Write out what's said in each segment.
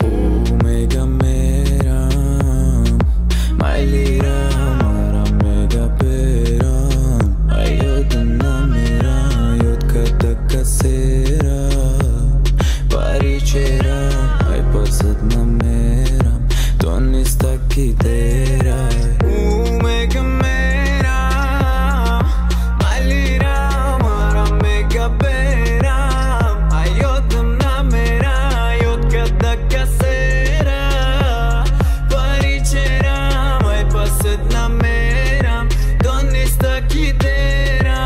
Omega Meram, mai liram, ara mega peram, ayod na mera, ayod kada kasera, parichera, ay pasad na meram, ton ista kidera. Omega Meram, mai liram, ara mega peram, ayod na mera, ayod kada kasera, parichera, ay pasad na meram, ton ista kidera.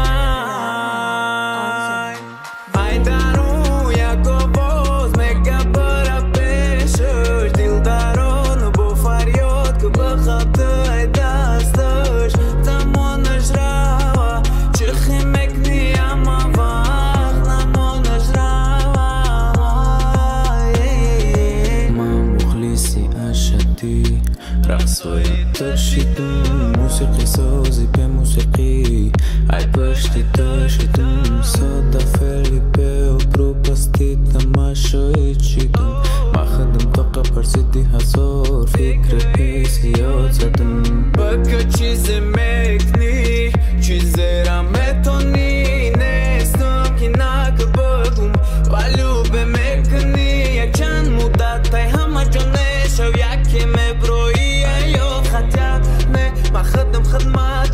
Ai daru Jakoboz mega para peshësh, dildaron bo fariot kë bëkhat e dastësh, ta mon është rava që khimek një ama vaq, na mon është rava. Ma mukhlisi ashati رقصوی تشیدم موسیقی سازی به موسیقی ای پشتی تشیدم صدا فلیپه و پروپستی تماشایی چیدم ما خدم طاقه پرسیدی هزار فکر حسیات زدم بکا چیز مکنی چیز را متونی نستم که نکه بگم ولو به مکنی یک چند مدت تای همه جانه شو یکی مبروی ما خدم خدمة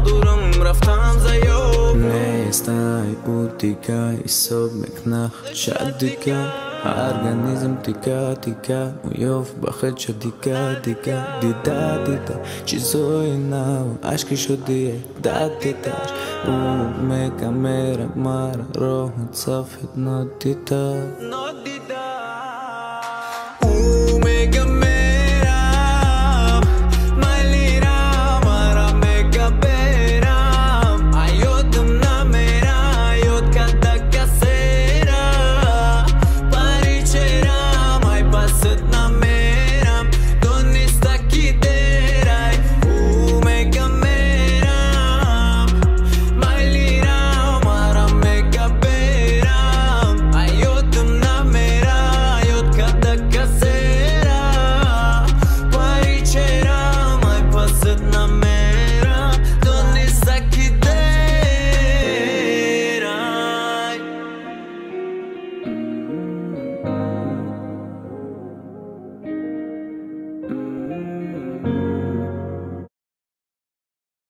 دورم رفتم زيوب نستاي بوديكا يصوب مكناخ شاديكا организм тика уёв бахад шадика дида чизои нав ашки шуди дадиташ у мека мера мара роҳат сафед нодита